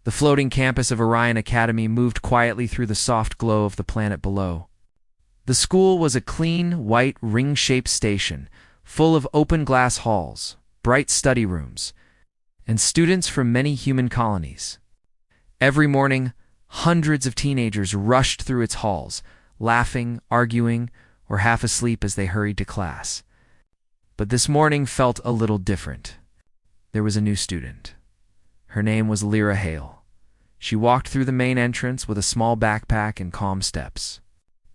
The floating campus of Orion Academy moved quietly through the soft glow of the planet below. The school was a clean, white, ring-shaped station, full of open-glass halls, bright study rooms, and students from many human colonies. Every morning, hundreds of teenagers rushed through its halls, laughing, arguing, or half asleep as they hurried to class. But this morning felt a little different. There was a new student. Her name was Lyra Hale. She walked through the main entrance with a small backpack and calm steps.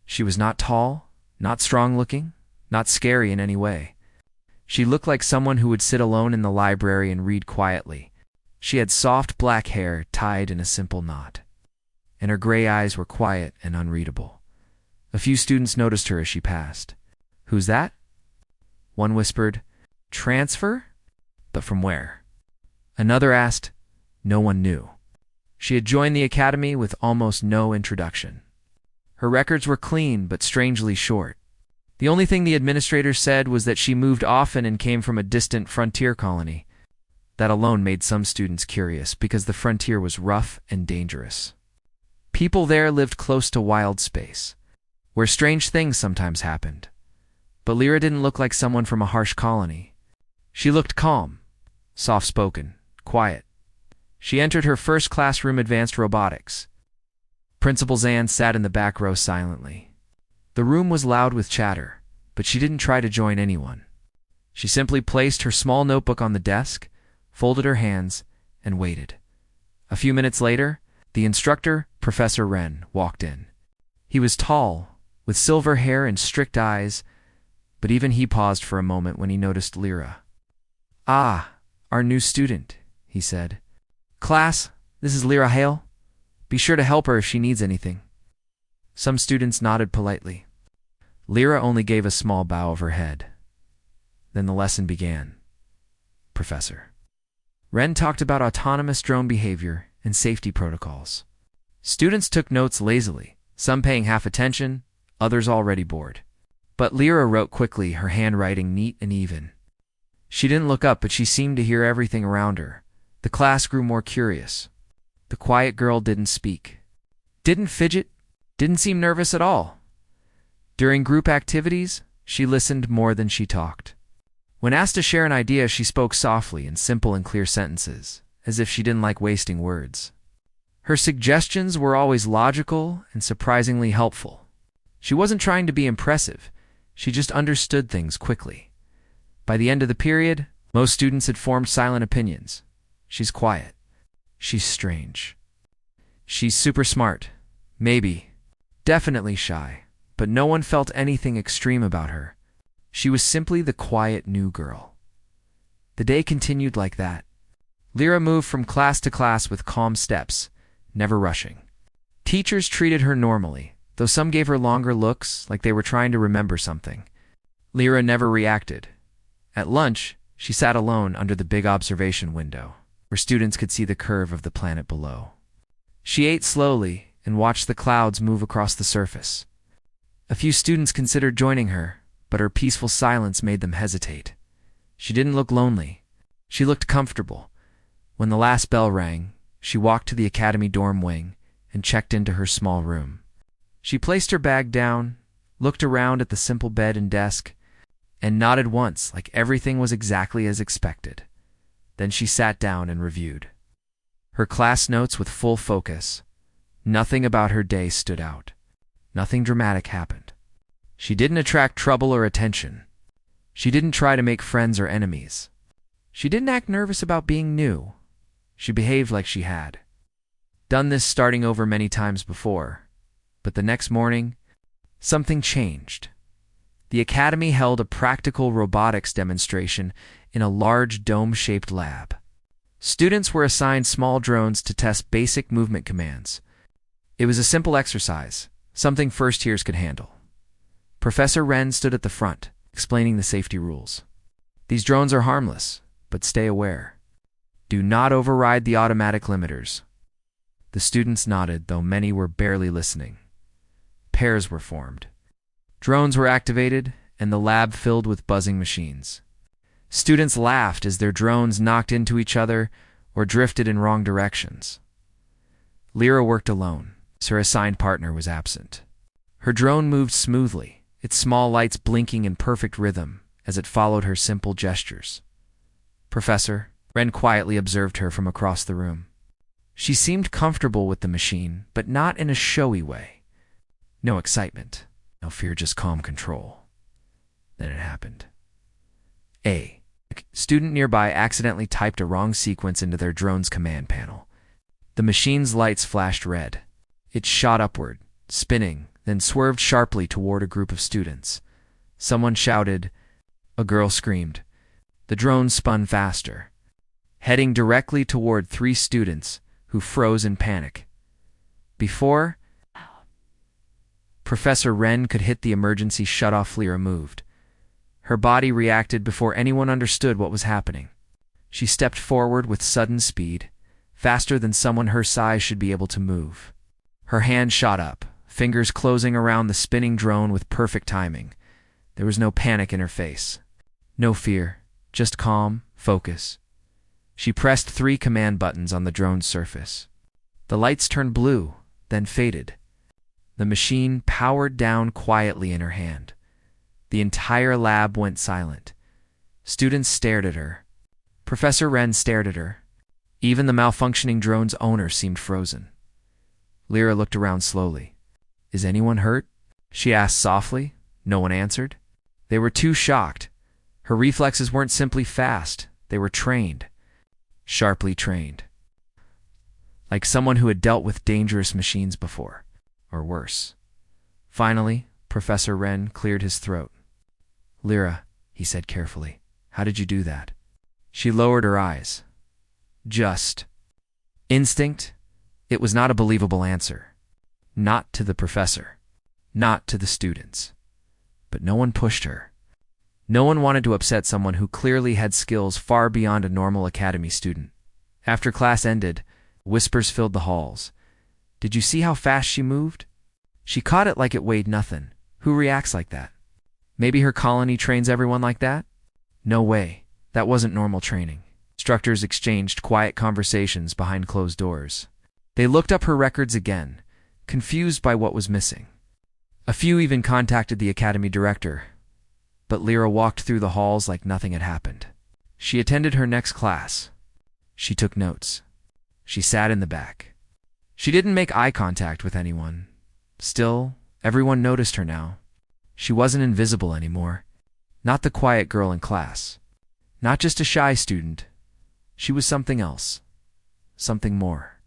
She was not tall, not strong-looking, not scary in any way. She looked like someone who would sit alone in the library and read quietly. She had soft black hair tied in a simple knot, and her gray eyes were quiet and unreadable. A few students noticed her as she passed. "Who's that?" One whispered, "Transfer? But from where?" Another asked. No one knew. She had joined the academy with almost no introduction. Her records were clean but strangely short. The only thing the administrator said was that she moved often and came from a distant frontier colony. That alone made some students curious because the frontier was rough and dangerous. People there lived close to wild space, where strange things sometimes happened. But Lyra didn't look like someone from a harsh colony. She looked calm, soft-spoken, quiet. She entered her first classroom, Advanced Robotics. Principal Zan sat in the back row silently. The room was loud with chatter, but she didn't try to join anyone. She simply placed her small notebook on the desk, folded her hands, and waited. A few minutes later, the instructor, Professor Wren, walked in. He was tall, with silver hair and strict eyes, but even he paused for a moment when he noticed Lyra. "Ah, our new student," he said. "Class, this is Lyra Hale. Be sure to help her if she needs anything." Some students nodded politely. Lyra only gave a small bow of her head. Then the lesson began. Professor Wren talked about autonomous drone behavior and safety protocols. Students took notes lazily, some paying half attention, others already bored. But Lyra wrote quickly, her handwriting neat and even. She didn't look up, but she seemed to hear everything around her. The class grew more curious. The quiet girl didn't speak, didn't fidget, didn't seem nervous at all. During group activities, she listened more than she talked. When asked to share an idea, she spoke softly in simple and clear sentences, as if she didn't like wasting words. Her suggestions were always logical and surprisingly helpful. She wasn't trying to be impressive, she just understood things quickly. By the end of the period, most students had formed silent opinions. She's quiet. She's strange. She's super smart. Maybe. Definitely shy. But no one felt anything extreme about her. She was simply the quiet new girl. The day continued like that. Lyra moved from class to class with calm steps, never rushing. Teachers treated her normally, though some gave her longer looks, like they were trying to remember something. Lyra never reacted. At lunch, she sat alone under the big observation window, where students could see the curve of the planet below. She ate slowly and watched the clouds move across the surface. A few students considered joining her, but her peaceful silence made them hesitate. She didn't look lonely. She looked comfortable. When the last bell rang, she walked to the academy dorm wing and checked into her small room. She placed her bag down, looked around at the simple bed and desk, and nodded once, like everything was exactly as expected. Then she sat down and reviewed her class notes with full focus. Nothing about her day stood out. Nothing dramatic happened. She didn't attract trouble or attention. She didn't try to make friends or enemies. She didn't act nervous about being new. She behaved like she had done this starting over many times before. But the next morning, something changed. The academy held a practical robotics demonstration in a large dome-shaped lab. Students were assigned small drones to test basic movement commands. It was a simple exercise, something first-years could handle. Professor Wren stood at the front, explaining the safety rules. These drones are harmless, but stay aware. Do not override the automatic limiters. The students nodded, though many were barely listening. Pairs were formed. Drones were activated, and the lab filled with buzzing machines. Students laughed as their drones knocked into each other or drifted in wrong directions. Lyra worked alone, as her assigned partner was absent. Her drone moved smoothly, its small lights blinking in perfect rhythm as it followed her simple gestures. Professor, Ren quietly observed her from across the room. She seemed comfortable with the machine, but not in a showy way. No excitement, no fear, just calm control. Then it happened. A student nearby accidentally typed a wrong sequence into their drone's command panel. The machine's lights flashed red. It shot upward, spinning, then swerved sharply toward a group of students. Someone shouted. A girl screamed. The drone spun faster, heading directly toward 3 students who froze in panic. Before Professor Ren could hit the emergency shutoff, Lyra moved. Her body reacted before anyone understood what was happening. She stepped forward with sudden speed, faster than someone her size should be able to move. Her hand shot up, fingers closing around the spinning drone with perfect timing. There was no panic in her face. No fear, just calm, focus. She pressed 3 command buttons on the drone's surface. The lights turned blue, then faded. The machine powered down quietly in her hand. The entire lab went silent. Students stared at her. Professor Ren stared at her. Even the malfunctioning drone's owner seemed frozen. Lyra looked around slowly. Is anyone hurt? She asked softly. No one answered. They were too shocked. Her reflexes weren't simply fast, they were trained. Sharply trained. Like someone who had dealt with dangerous machines before, or worse. Finally, Professor Ren cleared his throat. Lyra, he said carefully, how did you do that? She lowered her eyes. Just instinct? It was not a believable answer. Not to the professor. Not to the students. But no one pushed her. No one wanted to upset someone who clearly had skills far beyond a normal academy student. After class ended, whispers filled the halls. Did you see how fast she moved? She caught it like it weighed nothing. Who reacts like that? Maybe her colony trains everyone like that? No way. That wasn't normal training. Instructors exchanged quiet conversations behind closed doors. They looked up her records again, confused by what was missing. A few even contacted the academy director, but Lyra walked through the halls like nothing had happened. She attended her next class. She took notes. She sat in the back. She didn't make eye contact with anyone. Still, everyone noticed her now. She wasn't invisible anymore. Not the quiet girl in class. Not just a shy student. She was something else. Something more.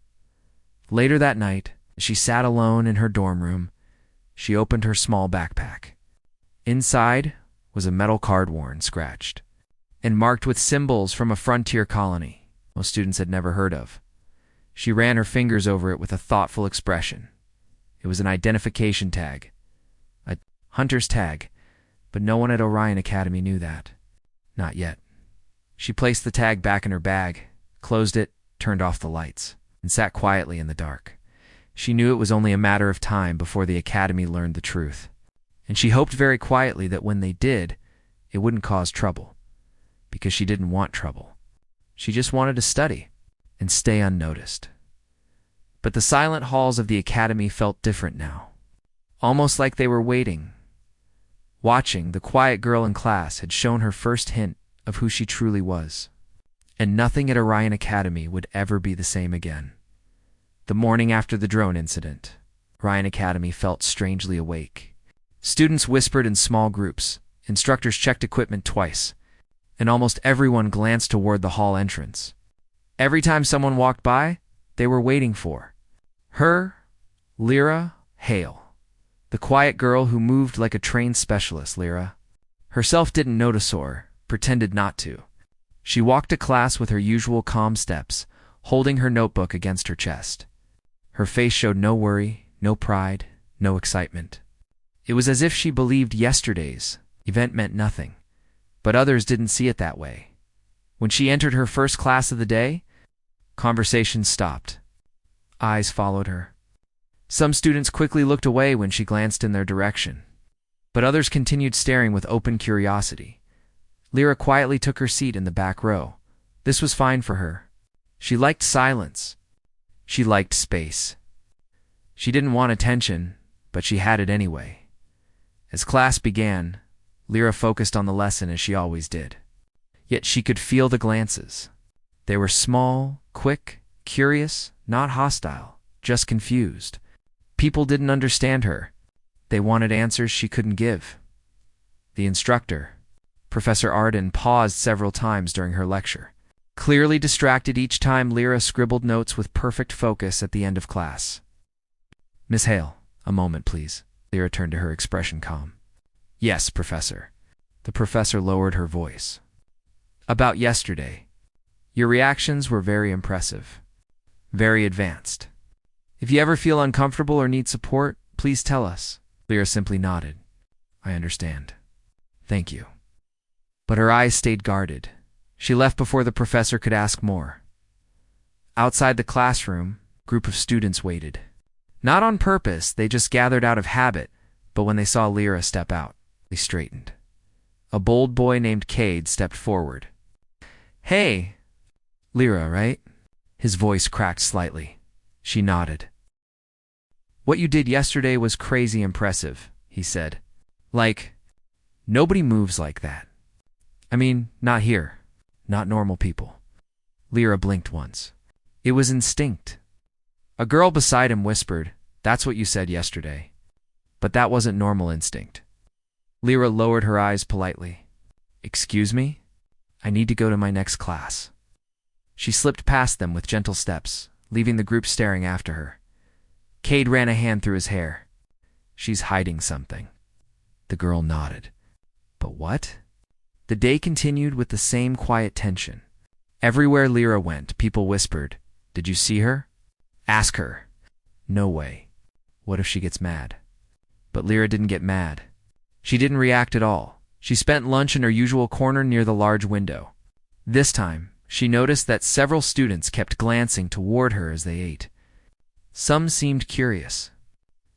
Later that night, as she sat alone in her dorm room, she opened her small backpack. Inside was a metal card worn, scratched, and marked with symbols from a frontier colony most students had never heard of. She ran her fingers over it with a thoughtful expression. It was an identification tag. A hunter's tag, but no one at Orion Academy knew that. Not yet. She placed the tag back in her bag, closed it, turned off the lights, and sat quietly in the dark. She knew it was only a matter of time before the Academy learned the truth. And she hoped very quietly that when they did, it wouldn't cause trouble. Because she didn't want trouble. She just wanted to study and stay unnoticed. But the silent halls of the Academy felt different now. Almost like they were waiting. Watching, the quiet girl in class had shown her first hint of who she truly was. And nothing at Orion Academy would ever be the same again. The morning after the drone incident, Orion Academy felt strangely awake. Students whispered in small groups, instructors checked equipment twice, and almost everyone glanced toward the hall entrance. Every time someone walked by, they were waiting for her, Lyra Hale, the quiet girl who moved like a trained specialist. Lyra herself didn't notice or pretended not to. She walked to class with her usual calm steps, holding her notebook against her chest. Her face showed no worry, no pride, no excitement. It was as if she believed yesterday's event meant nothing, but others didn't see it that way. When she entered her first class of the day, conversation stopped. Eyes followed her. Some students quickly looked away when she glanced in their direction, but others continued staring with open curiosity. Lyra quietly took her seat in the back row. This was fine for her. She liked silence. She liked space. She didn't want attention, but she had it anyway. As class began, Lyra focused on the lesson as she always did. Yet she could feel the glances. They were small, quick, curious, not hostile, just confused. People didn't understand her. They wanted answers she couldn't give. The instructor, Professor Arden, paused several times during her lecture. Clearly distracted each time Lyra scribbled notes with perfect focus at the end of class. "Miss Hale, a moment, please." Lyra turned to her, expression calm. "Yes, Professor." The professor lowered her voice. "About yesterday. Your reactions were very impressive. Very advanced. If you ever feel uncomfortable or need support, please tell us." Lyra simply nodded. "I understand. Thank you." But her eyes stayed guarded. She left before the professor could ask more. Outside the classroom, a group of students waited. Not on purpose, they just gathered out of habit, but when they saw Lyra step out, they straightened. A bold boy named Cade stepped forward. "Hey, Lyra, right?" His voice cracked slightly. She nodded. "What you did yesterday was crazy impressive," he said. "Like, nobody moves like that. I mean, not here. Not normal people." Lyra blinked once. It was instinct. A girl beside him whispered, "That's what you said yesterday." But that wasn't normal instinct. Lyra lowered her eyes politely. "Excuse me? I need to go to my next class." She slipped past them with gentle steps, leaving the group staring after her. Cade ran a hand through his hair. "She's hiding something." The girl nodded. "But what?" The day continued with the same quiet tension. Everywhere Lyra went, people whispered, "Did you see her? Ask her." "No way. What if she gets mad?" But Lyra didn't get mad. She didn't react at all. She spent lunch in her usual corner near the large window. This time, she noticed that several students kept glancing toward her as they ate. Some seemed curious.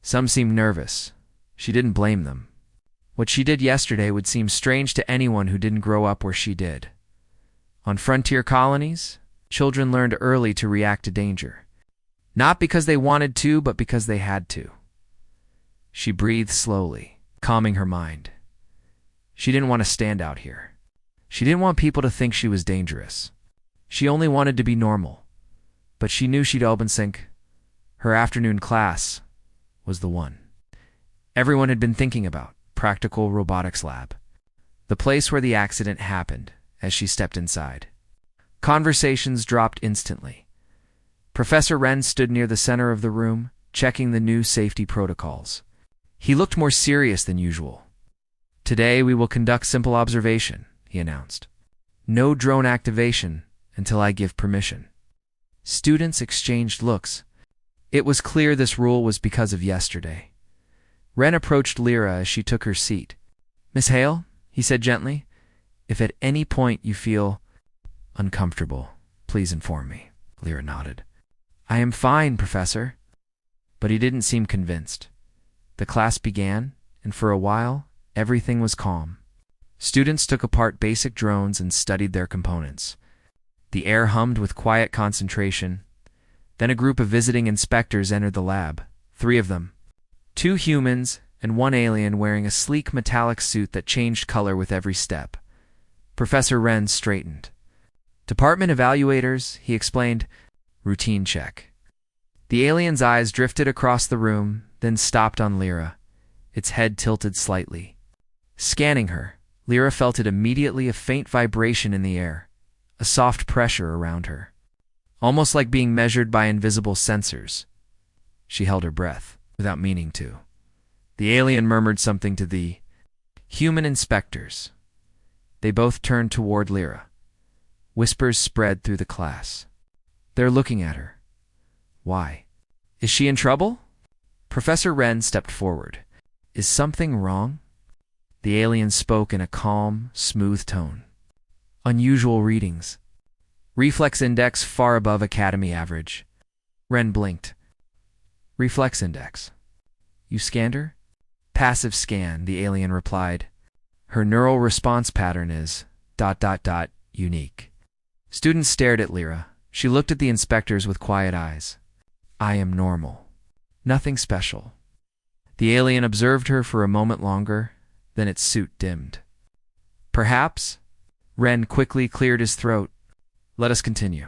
Some seemed nervous. She didn't blame them. What she did yesterday would seem strange to anyone who didn't grow up where she did. On frontier colonies, children learned early to react to danger. Not because they wanted to, but because they had to. She breathed slowly, calming her mind. She didn't want to stand out here. She didn't want people to think she was dangerous. She only wanted to be normal. But she knew she'd Obensink. Her afternoon class was the one everyone had been thinking about. Practical robotics lab. The place where the accident happened as she stepped inside. Conversations dropped instantly. Professor Wren stood near the center of the room, checking the new safety protocols. He looked more serious than usual. "Today we will conduct simple observation," he announced. "No drone activation until I give permission." Students exchanged looks. It was clear this rule was because of yesterday. Wren approached Lyra as she took her seat. "Miss Hale," he said gently, "if at any point you feel uncomfortable, please inform me." Lyra nodded. "I am fine, Professor." But he didn't seem convinced. The class began, and for a while, everything was calm. Students took apart basic drones and studied their components. The air hummed with quiet concentration. Then a group of visiting inspectors entered the lab, 3 of them. 2 humans and 1 alien wearing a sleek metallic suit that changed color with every step. Professor Wren straightened. "Department evaluators," he explained. "Routine check." The alien's eyes drifted across the room, then stopped on Lyra, its head tilted slightly. Scanning her, Lyra felt it immediately, a faint vibration in the air, a soft pressure around her, almost like being measured by invisible sensors. She held her breath, without meaning to. The alien murmured something to the human inspectors. They both turned toward Lyra. Whispers spread through the class. "They're looking at her. Why? Is she in trouble?" Professor Wren stepped forward. "Is something wrong?" The alien spoke in a calm, smooth tone. "Unusual readings. Reflex index far above academy average." Wren blinked. "Reflex index. You scanned her?" "Passive scan," the alien replied. "Her neural response pattern is ... unique." Students stared at Lyra. She looked at the inspectors with quiet eyes. I am normal. Nothing special. The alien observed her for a moment longer, then its suit dimmed. Perhaps? Ren quickly cleared his throat. Let us continue.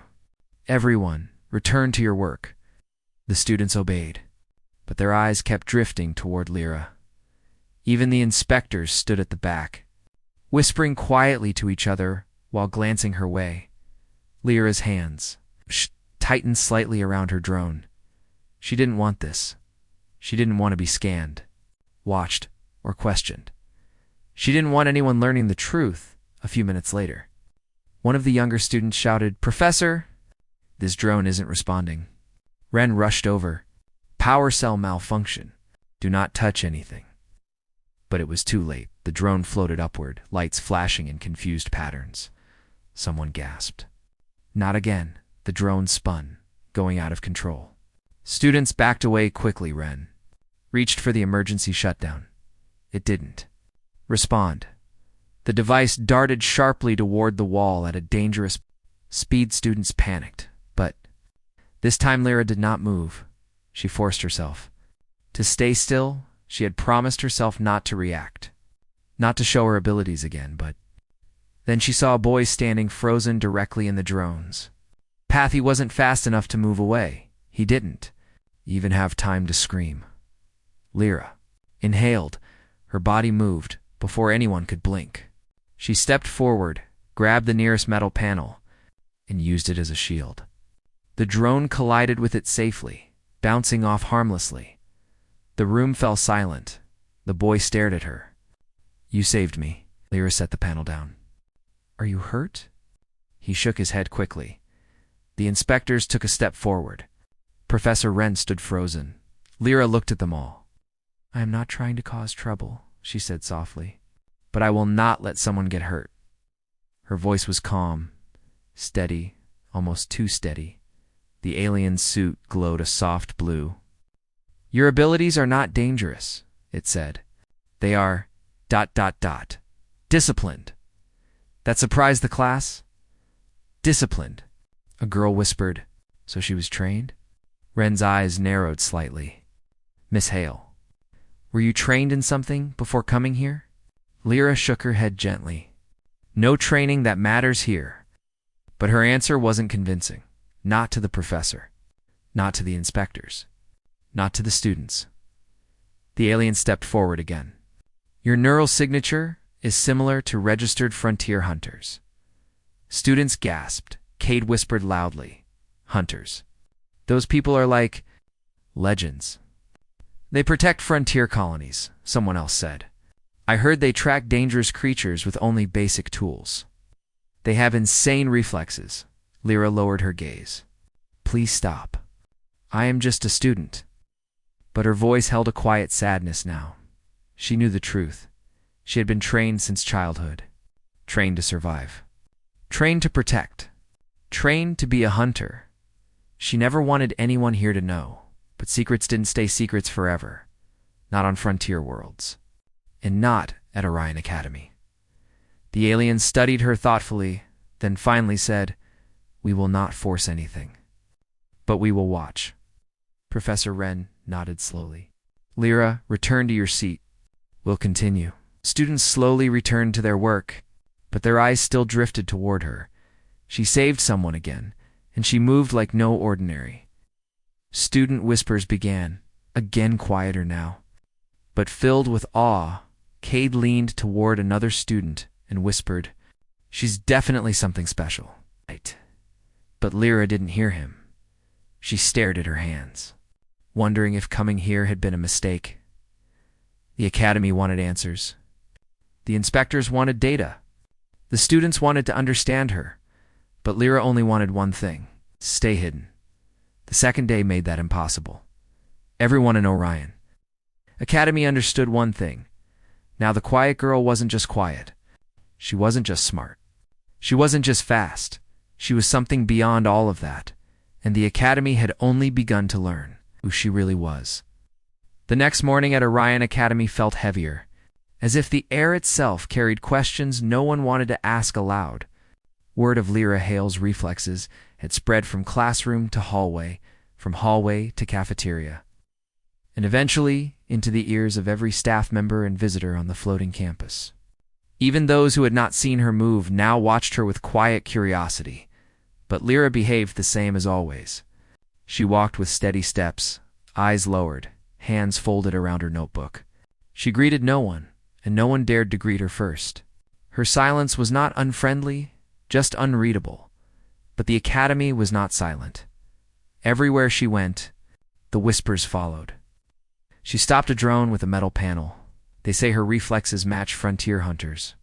Everyone, return to your work. The students obeyed, but their eyes kept drifting toward Lyra. Even the inspectors stood at the back, whispering quietly to each other while glancing her way. Lyra's hands tightened slightly around her drone. She didn't want this. She didn't want to be scanned, watched, or questioned. She didn't want anyone learning the truth a few minutes later. One of the younger students shouted, "Professor!" This drone isn't responding. Ren rushed over. Power cell malfunction. Do not touch anything. But it was too late. The drone floated upward, lights flashing in confused patterns. Someone gasped. Not again. The drone spun, going out of control. Students backed away quickly. Ren reached for the emergency shutdown. It didn't respond. The device darted sharply toward the wall at a dangerous speed. Students panicked, but this time Lyra did not move. She forced herself to stay still. She had promised herself not to react, not to show her abilities again, but then she saw a boy standing frozen directly in the drone's path. He wasn't fast enough to move away. He didn't even have time to scream. Lyra inhaled. Her body moved before anyone could blink. She stepped forward, grabbed the nearest metal panel, and used it as a shield. The drone collided with it safely, bouncing off harmlessly. The room fell silent. The boy stared at her. You saved me. Lyra set the panel down. Are you hurt? He shook his head quickly. The inspectors took a step forward. Professor Wren stood frozen. Lyra looked at them all. I am not trying to cause trouble, she said softly, but I will not let someone get hurt. Her voice was calm, steady, almost too steady. The alien suit glowed a soft blue. Your abilities are not dangerous, it said. They are ... disciplined. That surprised the class. Disciplined, a girl whispered. So she was trained? Wren's eyes narrowed slightly. Miss Hale, were you trained in something before coming here? Lyra shook her head gently. No training that matters here. But her answer wasn't convincing. Not to the professor. Not to the inspectors. Not to the students. The alien stepped forward again. Your neural signature is similar to registered frontier hunters. Students gasped. Cade whispered loudly. Hunters. Those people are like legends. They protect frontier colonies, someone else said. I heard they track dangerous creatures with only basic tools. They have insane reflexes. Lyra lowered her gaze. Please stop. I am just a student. But her voice held a quiet sadness now. She knew the truth. She had been trained since childhood. Trained to survive. Trained to protect. Trained to be a hunter. She never wanted anyone here to know, but secrets didn't stay secrets forever. Not on frontier worlds. And not at Orion Academy. The alien studied her thoughtfully, then finally said, We will not force anything. But we will watch. Professor Wren nodded slowly. Lyra, return to your seat. We'll continue. Students slowly returned to their work, but their eyes still drifted toward her. She saved someone again, and she moved like no ordinary. Student whispers began, again quieter now. But filled with awe, Cade leaned toward another student and whispered, She's definitely something special. Right. But Lyra didn't hear him. She stared at her hands, wondering if coming here had been a mistake. The academy wanted answers. The inspectors wanted data. The students wanted to understand her. But Lyra only wanted one thing, stay hidden. The second day made that impossible. Everyone in Orion Academy understood one thing. Now the quiet girl wasn't just quiet. She wasn't just smart. She wasn't just fast. She was something beyond all of that. And the Academy had only begun to learn who she really was. The next morning at Orion Academy felt heavier, as if the air itself carried questions no one wanted to ask aloud. Word of Lyra Hale's reflexes had spread from classroom to hallway, from hallway to cafeteria, and eventually into the ears of every staff member and visitor on the floating campus. Even those who had not seen her move now watched her with quiet curiosity, but Lyra behaved the same as always. She walked with steady steps, eyes lowered, hands folded around her notebook. She greeted no one, and no one dared to greet her first. Her silence was not unfriendly, just unreadable. But the academy was not silent. Everywhere she went, the whispers followed. She stopped a drone with a metal panel. They say her reflexes match frontier hunters.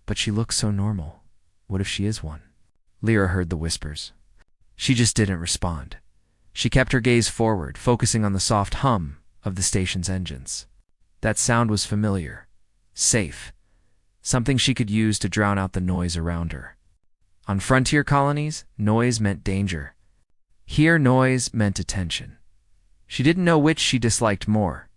But she looks so normal. What if she is one? Lyra heard the whispers. She just didn't respond. She kept her gaze forward, focusing on the soft hum of the station's engines. That sound was familiar, safe, something she could use to drown out the noise around her. On frontier colonies, noise meant danger. Here, noise meant attention. She didn't know which she disliked more.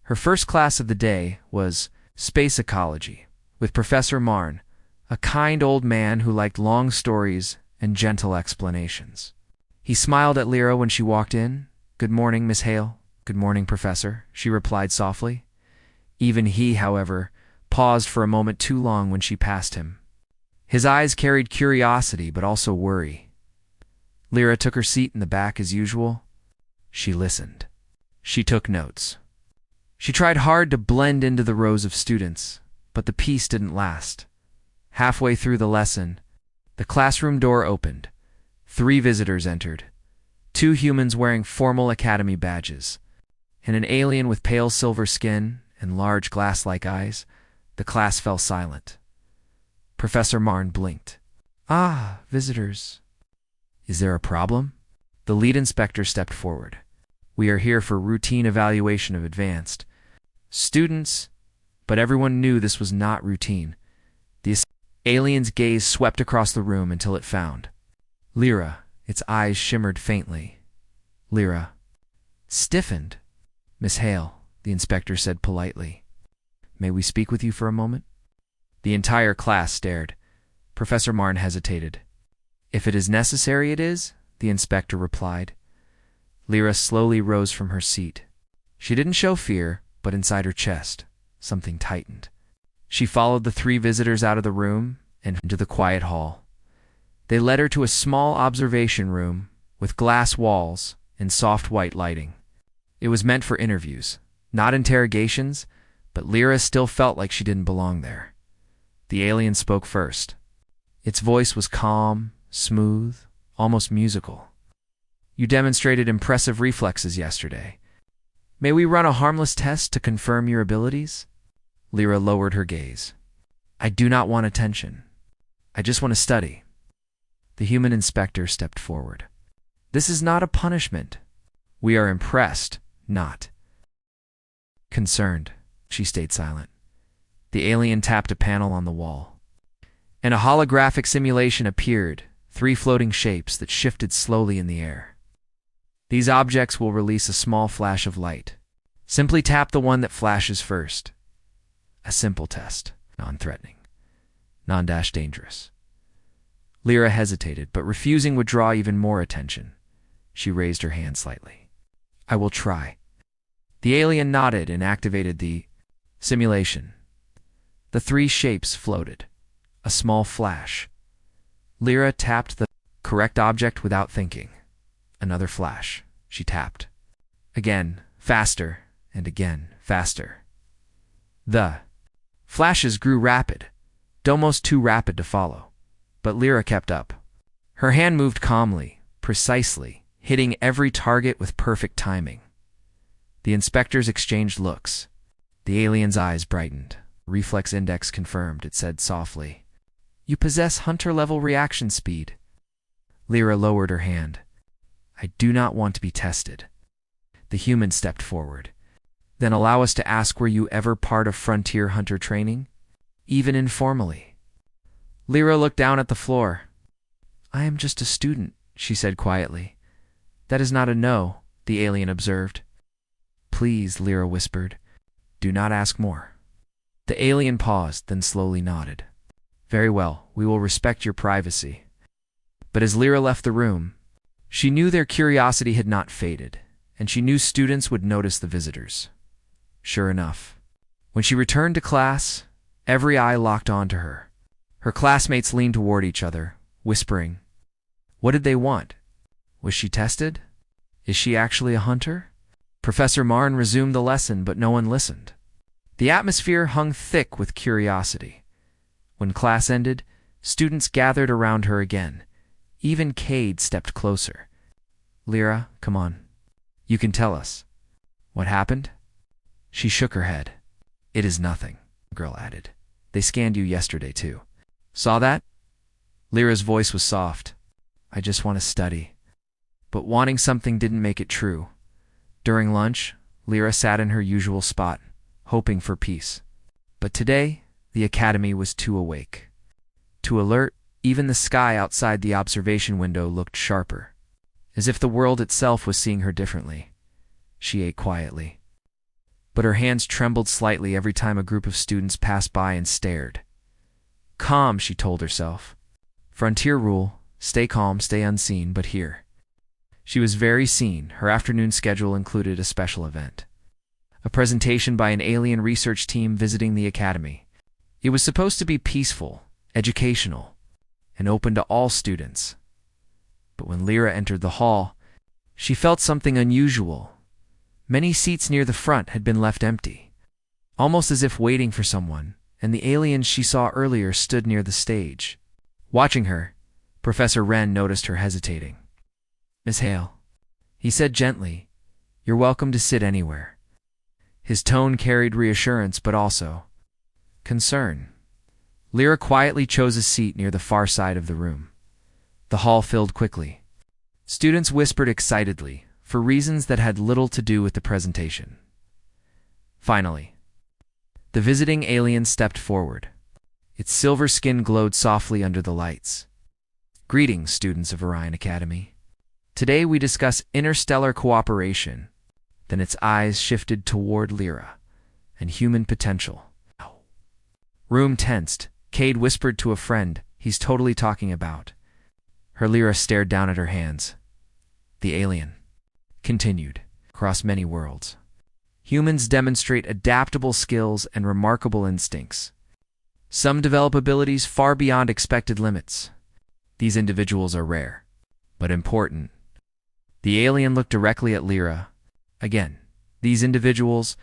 Her first class of the day was Space Ecology, with Professor Marn, a kind old man who liked long stories and gentle explanations. He smiled at Lyra when she walked in. "Good morning, Miss Hale." "Good morning, Professor," she replied softly. Even he, however, paused for a moment too long when she passed him. His eyes carried curiosity but also worry. Lyra took her seat in the back as usual. She listened. She took notes. She tried hard to blend into the rows of students, but the peace didn't last. Halfway through the lesson, the classroom door opened. 3 visitors entered. 2 humans wearing formal academy badges, and an alien with pale silver skin and large glass-like eyes. The class fell silent. Professor Marn blinked. "Ah, visitors. Is there a problem?" The lead inspector stepped forward. "We are here for routine evaluation of advanced students," but everyone knew this was not routine. The alien's gaze swept across the room until it found Lyra. Its eyes shimmered faintly. Lyra stiffened. "Miss Hale," the inspector said politely, "may we speak with you for a moment?" The entire class stared. Professor Marn hesitated. "If it is necessary, it is," the inspector replied. Lyra slowly rose from her seat. She didn't show fear, but inside her chest, something tightened. She followed the 3 visitors out of the room and into the quiet hall. They led her to a small observation room with glass walls and soft white lighting. It was meant for interviews, not interrogations, but Lyra still felt like she didn't belong there. The alien spoke first. Its voice was calm, smooth, almost musical. "You demonstrated impressive reflexes yesterday. May we run a harmless test to confirm your abilities?" Lyra lowered her gaze. "I do not want attention. I just want to study." The human inspector stepped forward. "This is not a punishment. We are impressed, not concerned." She stayed silent. The alien tapped a panel on the wall, and a holographic simulation appeared, 3 floating shapes that shifted slowly in the air. "These objects will release a small flash of light. Simply tap the one that flashes first. A simple test, non-threatening, non-dangerous." Lyra hesitated, but refusing would draw even more attention. She raised her hand slightly. "I will try." The alien nodded and activated the simulation. The 3 shapes floated. A small flash. Lyra tapped the correct object without thinking. Another flash. She tapped. Again, faster, and again, faster. The flashes grew rapid, almost too rapid to follow. But Lyra kept up. Her hand moved calmly, precisely, hitting every target with perfect timing. The inspectors exchanged looks. The alien's eyes brightened. Reflex index confirmed, it said softly. "You possess hunter-level reaction speed." Lyra lowered her hand. "I do not want to be tested." The human stepped forward. "Then allow us to ask, were you ever part of frontier hunter training? Even informally?" Lyra looked down at the floor. "I am just a student," she said quietly. "That is not a no," the alien observed. "Please," Lyra whispered, "do not ask more." The alien paused, then slowly nodded. "Very well, we will respect your privacy." But as Lyra left the room, She knew their curiosity had not faded, and she knew students would notice the visitors. Sure enough, when she returned to class, every eye locked onto her. Her classmates leaned toward each other, whispering. What did they want? Was she tested? Is she actually a hunter? Professor Marn resumed the lesson, but no one listened. The atmosphere hung thick with curiosity. When class ended, students gathered around her again. Even Cade stepped closer. Lyra, come on. You can tell us. What happened? She shook her head. It is nothing, the girl added. They scanned you yesterday, too. Saw that? Lyra's voice was soft. I just want to study. But wanting something didn't make it true. During lunch, Lyra sat in her usual spot, hoping for peace. But today, the academy was too awake. Too alert, even the sky outside the observation window looked sharper, as if the world itself was seeing her differently. She ate quietly. But her hands trembled slightly every time a group of students passed by and stared. Calm, she told herself. Frontier rule, stay calm, stay unseen, but here. She was very seen. Her afternoon schedule included a special event. A presentation by an alien research team visiting the academy. It was supposed to be peaceful, educational, and open to all students. But when Lyra entered the hall, she felt something unusual. Many seats near the front had been left empty, almost as if waiting for someone, and the aliens she saw earlier stood near the stage. Watching her, Professor Wren noticed her hesitating. Miss Hale, he said gently, you're welcome to sit anywhere. His tone carried reassurance but also concern. Lyra quietly chose a seat near the far side of the room. The hall filled quickly. Students whispered excitedly, for reasons that had little to do with the presentation. Finally, the visiting alien stepped forward. Its silver skin glowed softly under the lights. Greetings, students of Orion Academy. Today we discuss interstellar cooperation. Then its eyes shifted toward Lyra and human potential. Room tensed. Cade whispered to a friend, he's totally talking about. Her Lyra stared down at her hands. The alien continued, across many worlds. Humans demonstrate adaptable skills and remarkable instincts. Some develop abilities far beyond expected limits. These individuals are rare, but important. The alien looked directly at Lyra. Again, these individuals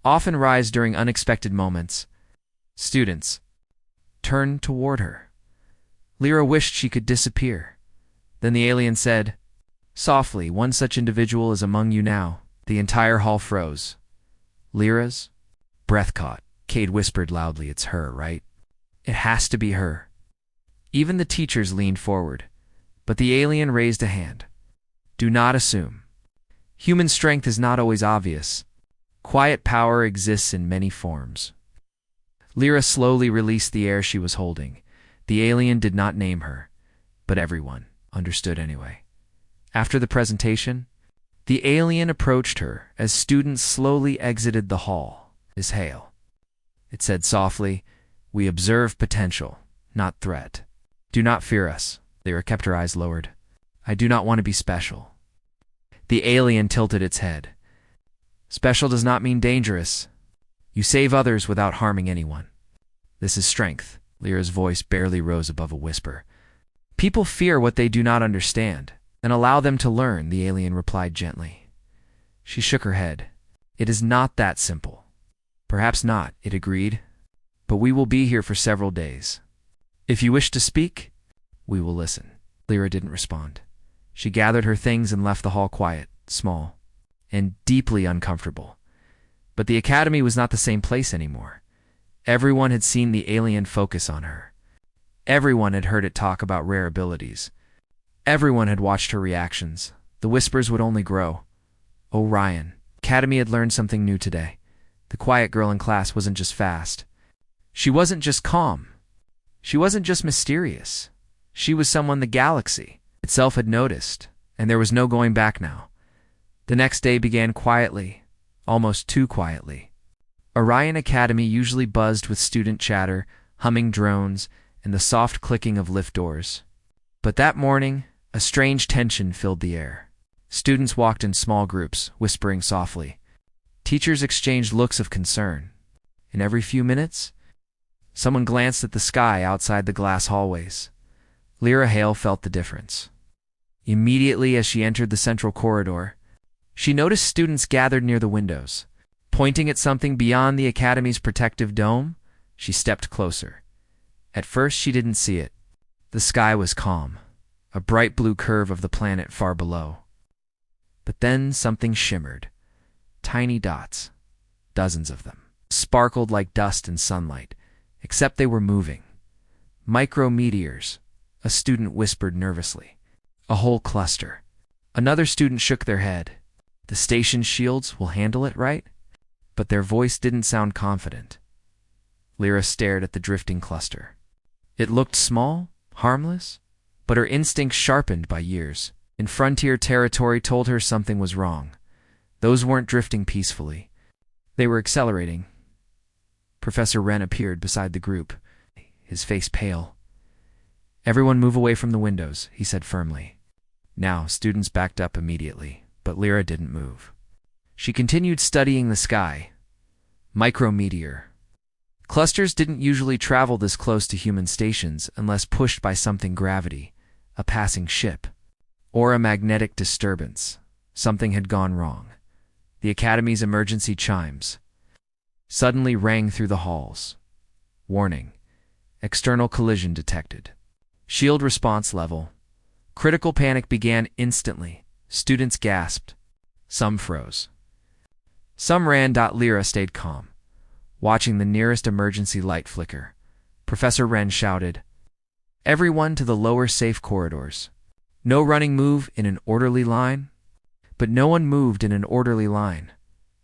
often rise during unexpected moments. Students turned toward her. Lyra wished she could disappear. Then the alien said, softly, one such individual is among you now. The entire hall froze. Lyra's breath caught. Cade whispered loudly, it's her, right? It has to be her. Even the teachers leaned forward, but the alien raised a hand. Do not assume. Human strength is not always obvious. Quiet power exists in many forms. Lyra slowly released the air she was holding. The alien did not name her, but everyone understood anyway. After the presentation, the alien approached her as students slowly exited the hall. Miss Hale, it said softly, we observe potential, not threat. Do not fear us. Lyra kept her eyes lowered. I do not want to be special. The alien tilted its head. Special does not mean dangerous. You save others without harming anyone. This is strength. Lyra's voice barely rose above a whisper. People fear what they do not understand, and allow them to learn, the alien replied gently. She shook her head. It is not that simple. Perhaps not, it agreed. But we will be here for several days. If you wish to speak, we will listen. Lyra didn't respond. She gathered her things and left the hall quiet, small, and deeply uncomfortable. But the academy was not the same place anymore. Everyone had seen the alien focus on her. Everyone had heard it talk about rare abilities. Everyone had watched her reactions. The whispers would only grow. Orion. Academy had learned something new today. The quiet girl in class wasn't just fast. She wasn't just calm. She wasn't just mysterious. She was someone the galaxy itself had noticed, and there was no going back now. The next day began quietly, almost too quietly. Orion Academy usually buzzed with student chatter, humming drones, and the soft clicking of lift doors. But that morning, A strange tension filled the air. Students walked in small groups, whispering softly. Teachers exchanged looks of concern. And every few minutes, someone glanced at the sky outside the glass hallways. Lyra Hale felt the difference. Immediately as she entered the central corridor, she noticed students gathered near the windows. Pointing at something beyond the academy's protective dome, she stepped closer. At first, she didn't see it. The sky was calm, a bright blue curve of the planet far below. But then something shimmered. Tiny dots, dozens of them, sparkled like dust in sunlight, except they were moving. Micrometeors, a student whispered nervously. A whole cluster. Another student shook their head. The station shields will handle it, right? But their voice didn't sound confident. Lyra stared at the drifting cluster. It looked small, harmless, but her instincts sharpened by years in frontier territory told her something was wrong. Those weren't drifting peacefully. They were accelerating. Professor Wren appeared beside the group, his face pale. "Everyone move away from the windows," he said firmly. Now, students backed up immediately, but Lyra didn't move. She continued studying the sky. Micrometeor. Clusters didn't usually travel this close to human stations unless pushed by something gravity, a passing ship, or a magnetic disturbance. Something had gone wrong. The Academy's emergency chimes suddenly rang through the halls. Warning. External collision detected. Shield response level. Critical panic began instantly. Students gasped. Some froze. Some ran. Lyra stayed calm, watching the nearest emergency light flicker. Professor Wren shouted, "Everyone to the lower safe corridors. No running, move in an orderly line." But no one moved in an orderly line.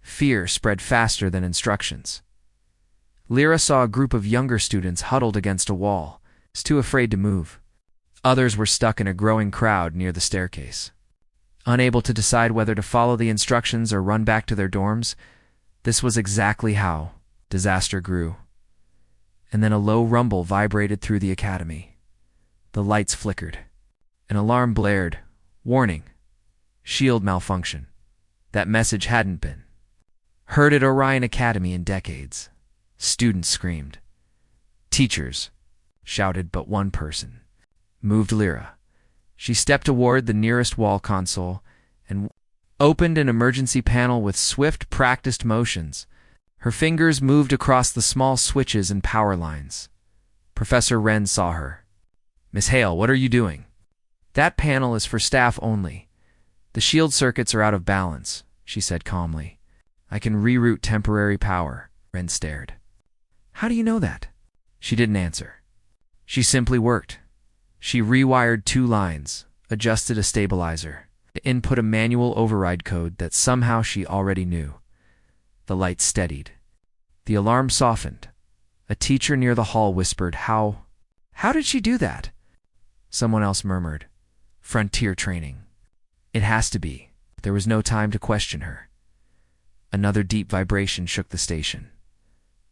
Fear spread faster than instructions. Lyra saw a group of younger students huddled against a wall, too afraid to move. Others were stuck in a growing crowd near the staircase. Unable to decide whether to follow the instructions or run back to their dorms, this was exactly how disaster grew. And then a low rumble vibrated through the academy. The lights flickered. An alarm blared. Warning. Shield malfunction. That message hadn't been heard at Orion Academy in decades. Students screamed. Teachers shouted, but one person moved Lyra. She stepped toward the nearest wall console and opened an emergency panel with swift, practiced motions. Her fingers moved across the small switches and power lines. Professor Wren saw her. "Miss Hale, what are you doing?" "That panel is for staff only. The shield circuits are out of balance," she said calmly. "I can reroute temporary power." Wren stared. "How do you know that?" She didn't answer. She simply worked. She rewired 2 lines, adjusted a stabilizer, to input a manual override code that somehow she already knew. The lights steadied. The alarm softened. A teacher near the hall whispered, How did she do that?" Someone else murmured, "Frontier training." It has to be. There was no time to question her. Another deep vibration shook the station.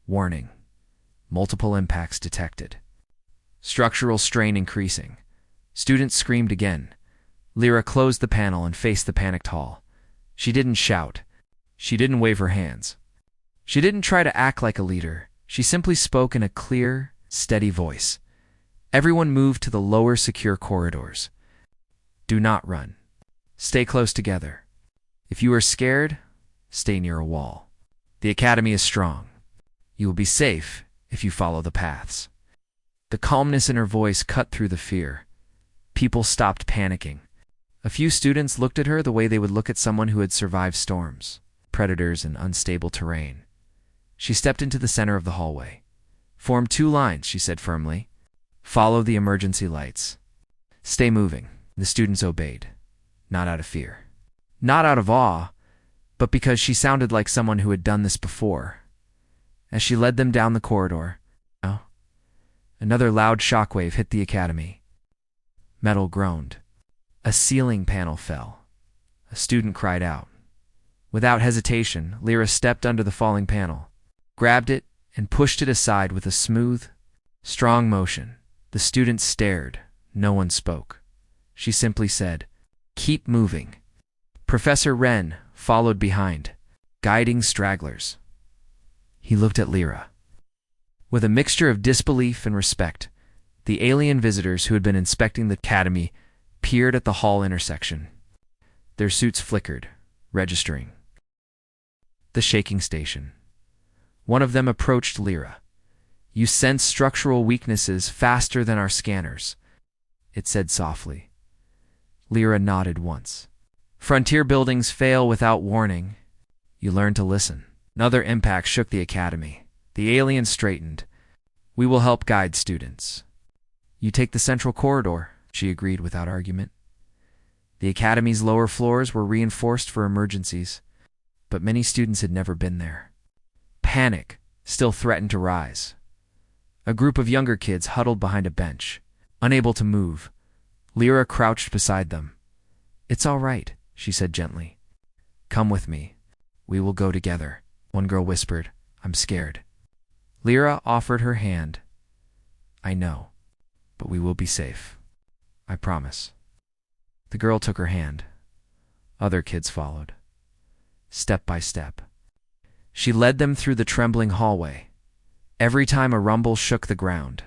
Warning. Multiple impacts detected. Structural strain increasing. Students screamed again. Lyra closed the panel and faced the panicked hall. She didn't shout. She didn't wave her hands. She didn't try to act like a leader. She simply spoke in a clear, steady voice. Everyone moved to the lower secure corridors. Do not run. Stay close together. If you are scared, stay near a wall. The academy is strong. You will be safe if you follow the paths. The calmness in her voice cut through the fear. People stopped panicking. A few students looked at her the way they would look at someone who had survived storms, predators, and unstable terrain. She stepped into the center of the hallway. Form 2 lines, she said firmly. Follow the emergency lights. Stay moving. The students obeyed. Not out of fear. Not out of awe, but because she sounded like someone who had done this before. As she led them down the corridor, another loud shockwave hit the academy. Metal groaned. A ceiling panel fell. A student cried out. Without hesitation, Lyra stepped under the falling panel, grabbed it, and pushed it aside with a smooth, strong motion. The students stared. No one spoke. She simply said, "Keep moving." Professor Wren followed behind, guiding stragglers. He looked at Lyra. With a mixture of disbelief and respect, the alien visitors who had been inspecting the academy peered at the hall intersection. Their suits flickered, registering. The shaking station. One of them approached Lyra. "You sense structural weaknesses faster than our scanners," it said softly. Lyra nodded once. "Frontier buildings fail without warning. You learn to listen." Another impact shook the academy. The alien straightened. "We will help guide students." "You take the central corridor," she agreed without argument. The academy's lower floors were reinforced for emergencies, but many students had never been there. Panic still threatened to rise. A group of younger kids huddled behind a bench, unable to move. Lyra crouched beside them. "It's all right," she said gently. "Come with me. We will go together." One girl whispered, "I'm scared." Lyra offered her hand. "I know, but we will be safe. I promise." The girl took her hand. Other kids followed. Step by step. She led them through the trembling hallway. Every time a rumble shook the ground,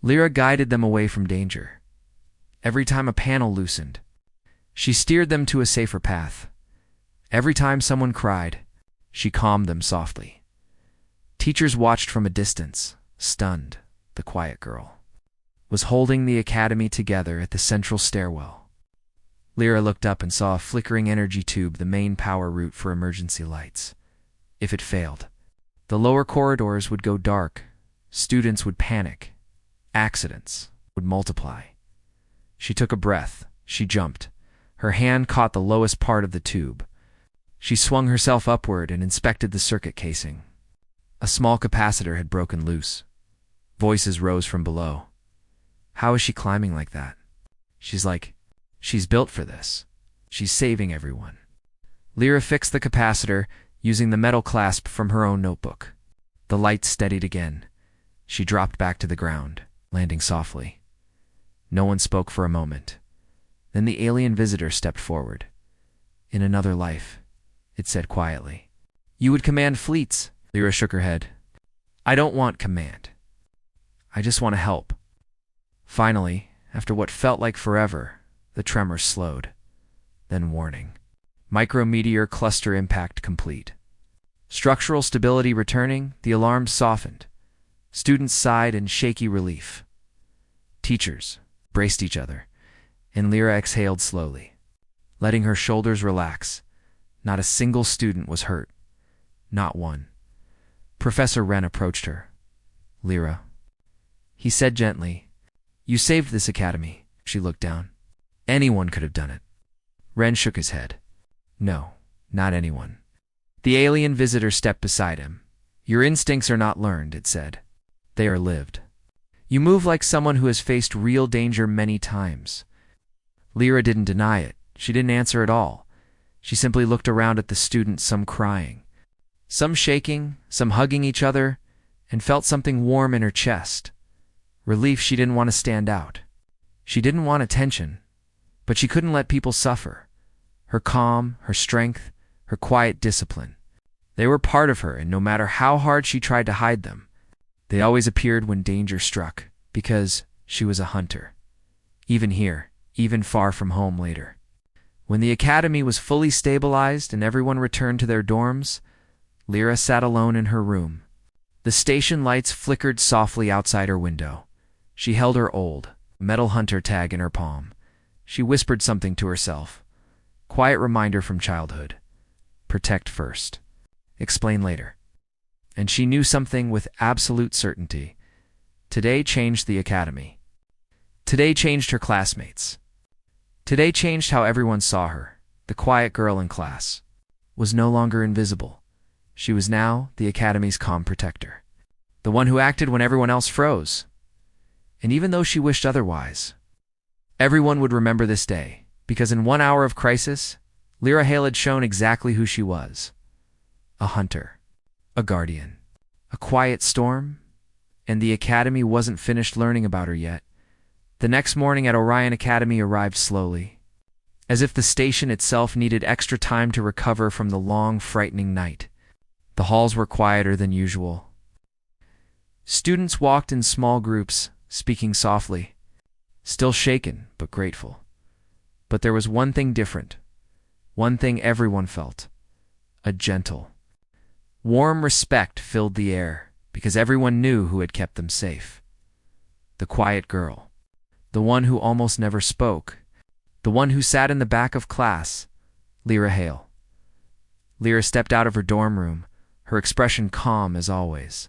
Lyra guided them away from danger. Every time a panel loosened, she steered them to a safer path. Every time someone cried, she calmed them softly. Teachers watched from a distance, stunned. The quiet girl was holding the academy together at the central stairwell. Lyra looked up and saw a flickering energy tube, the main power route for emergency lights. If it failed, the lower corridors would go dark, students would panic, accidents would multiply. She took a breath. She jumped. Her hand caught the lowest part of the tube. She swung herself upward and inspected the circuit casing. A small capacitor had broken loose. Voices rose from below. "How is she climbing like that?" She's built for this. She's saving everyone." Lyra fixed the capacitor using the metal clasp from her own notebook. The lights steadied again. She dropped back to the ground, landing softly. No one spoke for a moment. Then the alien visitor stepped forward. "In another life," it said quietly, "you would command fleets." Lyra shook her head. "I don't want command. I just want to help." Finally, after what felt like forever, the tremor slowed. Then warning. Micrometeor cluster impact complete. Structural stability returning, the alarms softened. Students sighed in shaky relief. Teachers braced each other, and Lyra exhaled slowly, letting her shoulders relax. Not a single student was hurt. Not one. Professor Wren approached her. "Lyra," he said gently, "you saved this academy." She looked down. "Anyone could have done it." Wren shook his head. "No, not anyone." The alien visitor stepped beside him. "Your instincts are not learned," it said. "They are lived. You move like someone who has faced real danger many times." Lyra didn't deny it. She didn't answer at all. She simply looked around at the students, some crying, some shaking, some hugging each other, and felt something warm in her chest. Relief. She didn't want to stand out. She didn't want attention, but she couldn't let people suffer. Her calm, her strength, her quiet discipline. They were part of her, and no matter how hard she tried to hide them, they always appeared when danger struck, because she was a hunter. Even here, even far from home later. When the academy was fully stabilized and everyone returned to their dorms, Lyra sat alone in her room. The station lights flickered softly outside her window. She held her old, metal hunter tag in her palm. She whispered something to herself. Quiet reminder from childhood. Protect first. Explain later. And she knew something with absolute certainty. Today changed the academy. Today changed her classmates. Today changed how everyone saw her. The quiet girl in class was no longer invisible. She was now the academy's calm protector. The one who acted when everyone else froze. And even though she wished otherwise, everyone would remember this day, because in 1 hour of crisis, Lyra Hale had shown exactly who she was. A hunter. A guardian. A quiet storm. And the academy wasn't finished learning about her yet. The next morning at Orion Academy arrived slowly, as if the station itself needed extra time to recover from the long, frightening night. The halls were quieter than usual. Students walked in small groups, speaking softly, still shaken but grateful. But there was one thing different, one thing everyone felt: a gentle, warm respect filled the air, because everyone knew who had kept them safe. The quiet girl, the one who almost never spoke, the one who sat in the back of class, Lyra Hale. Lyra stepped out of her dorm room, her expression calm as always.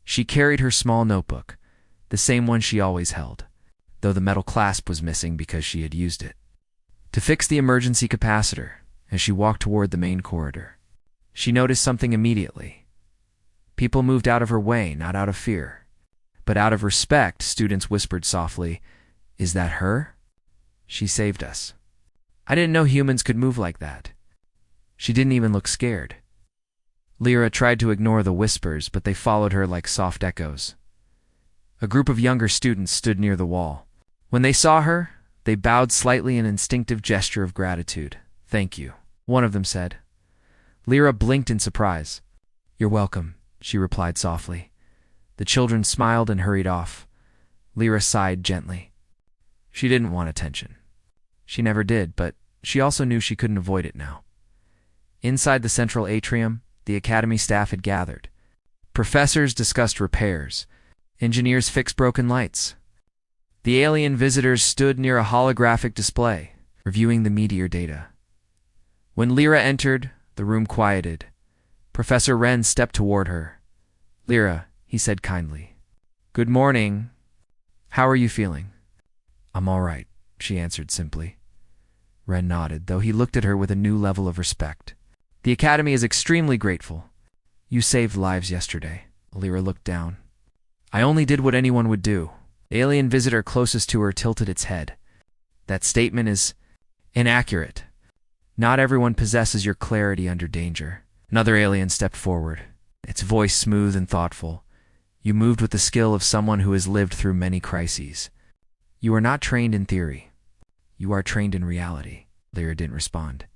She carried her small notebook, the same one she always held, though the metal clasp was missing because she had used it, to fix the emergency capacitor as she walked toward the main corridor. She noticed something immediately. People moved out of her way, not out of fear, but out of respect. Students whispered softly, "Is that her? She saved us. I didn't know humans could move like that." She didn't even look scared. Lyra tried to ignore the whispers, but they followed her like soft echoes. A group of younger students stood near the wall. When they saw her, they bowed slightly in an instinctive gesture of gratitude. "Thank you," one of them said. Lyra blinked in surprise. "You're welcome," she replied softly. The children smiled and hurried off. Lyra sighed gently. She didn't want attention. She never did, but she also knew she couldn't avoid it now. Inside the central atrium, the academy staff had gathered. Professors discussed repairs. Engineers fixed broken lights. The alien visitors stood near a holographic display, reviewing the meteor data. When Lyra entered, the room quieted. Professor Wren stepped toward her. "Lyra," he said kindly. "Good morning. How are you feeling?" "I'm all right," she answered simply. Wren nodded, though he looked at her with a new level of respect. "The Academy is extremely grateful. You saved lives yesterday." Lyra looked down. "I only did what anyone would do." The alien visitor closest to her tilted its head. "That statement is inaccurate. Not everyone possesses your clarity under danger." Another alien stepped forward, its voice smooth and thoughtful. "You moved with the skill of someone who has lived through many crises. You are not trained in theory. You are trained in reality." Lyra didn't respond.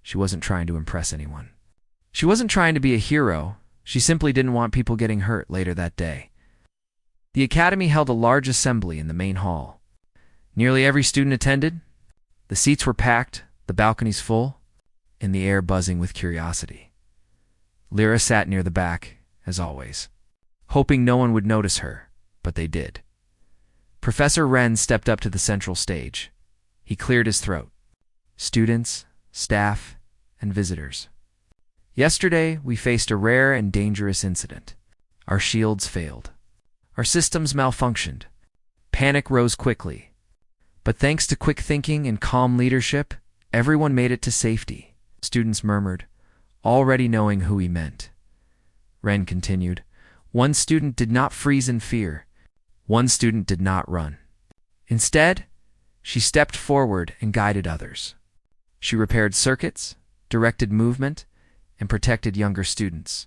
She wasn't trying to impress anyone. She wasn't trying to be a hero. She simply didn't want people getting hurt later that day. The Academy held a large assembly in the main hall. Nearly every student attended. The seats were packed, the balconies full, and the air buzzing with curiosity. Lyra sat near the back, as always, hoping no one would notice her, but they did. Professor Wren stepped up to the central stage. He cleared his throat. "Students, staff, and visitors. Yesterday, we faced a rare and dangerous incident. Our shields failed. Our systems malfunctioned. Panic rose quickly. But thanks to quick thinking and calm leadership, everyone made it to safety." Students murmured, already knowing who he meant. Wren continued. "One student did not freeze in fear. One student did not run. Instead, she stepped forward and guided others. She repaired circuits, directed movement, and protected younger students."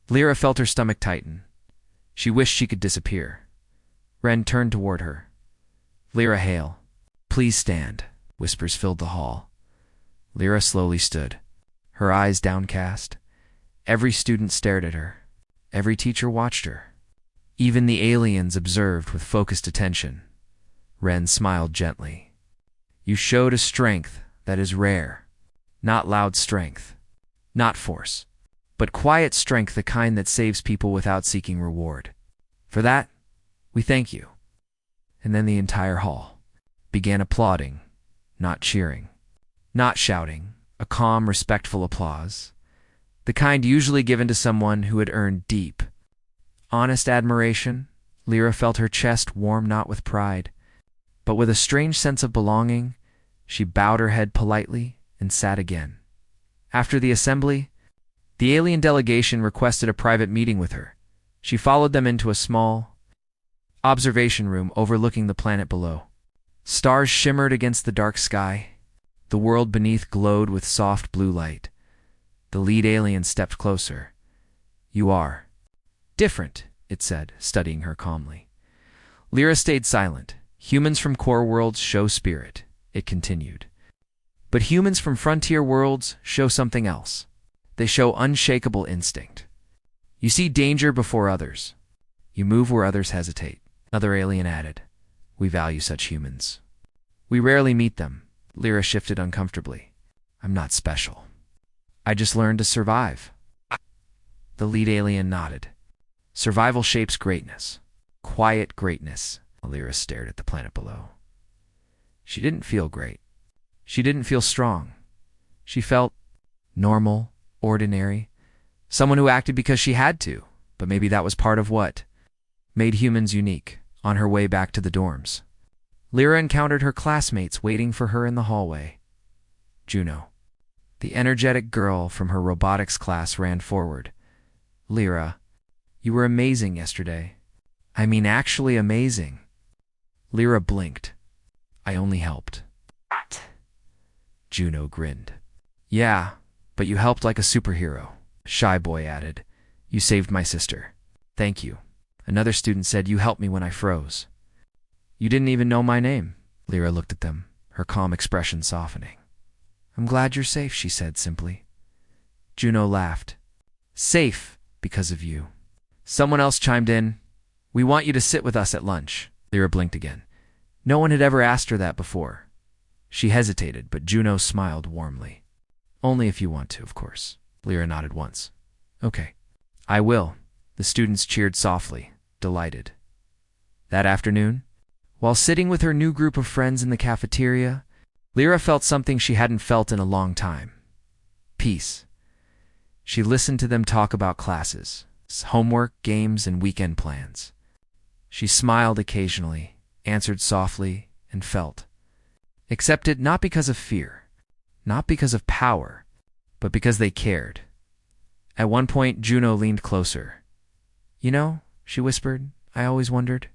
Lyra felt her stomach tighten. She wished she could disappear. Wren turned toward her. "Lyra Hale, please stand." Whispers filled the hall. Lyra slowly stood, her eyes downcast. Every student stared at her. Every teacher watched her. Even the aliens observed with focused attention. Wren smiled gently. "You showed a strength that is rare. Not loud strength, not force, but quiet strength, the kind that saves people without seeking reward. For that, we thank you." And then the entire hall began applauding, not cheering, not shouting, a calm, respectful applause, the kind usually given to someone who had earned deep, honest admiration. Lyra felt her chest warm not with pride, but with a strange sense of belonging. She bowed her head politely and sat again. After the assembly, the alien delegation requested a private meeting with her. She followed them into a small observation room overlooking the planet below. Stars shimmered against the dark sky. The world beneath glowed with soft blue light. The lead alien stepped closer. "You are different," it said, studying her calmly. Lyra stayed silent. Humans from core worlds show spirit, it continued. But humans from frontier worlds show something else. They show unshakable instinct. You see danger before others. You move where others hesitate. Another alien added, "We value such humans. We rarely meet them." Lyra shifted uncomfortably. "I'm not special. I just learned to survive." The lead alien nodded. "Survival shapes greatness. Quiet greatness." Lyra stared at the planet below. She didn't feel great. She didn't feel strong. She felt normal, ordinary. Someone who acted because she had to, but maybe that was part of what made humans unique. On her way back to the dorms, Lyra encountered her classmates waiting for her in the hallway. Juno, the energetic girl from her robotics class, ran forward. "Lyra, you were amazing yesterday. I mean, actually amazing." Lyra blinked. "I only helped." Juno grinned. "Yeah, but you helped like a superhero," Shy Boy added. "You saved my sister." "Thank you." Another student said, "You helped me when I froze." "You didn't even know my name." Lyra looked at them, her calm expression softening. "I'm glad you're safe," she said simply. Juno laughed. "Safe because of you." Someone else chimed in, "We want you to sit with us at lunch." Lyra blinked again. No one had ever asked her that before. She hesitated, but Juno smiled warmly. "Only if you want to, of course." Lyra nodded once. "Okay. I will." The students cheered softly, delighted. That afternoon, while sitting with her new group of friends in the cafeteria, Lyra felt something she hadn't felt in a long time. Peace. She listened to them talk about classes, homework, games, and weekend plans. She smiled occasionally, answered softly, and felt. Accepted not because of fear, not because of power, but because they cared. At one point, Juno leaned closer. "You know," she whispered, "I always wondered,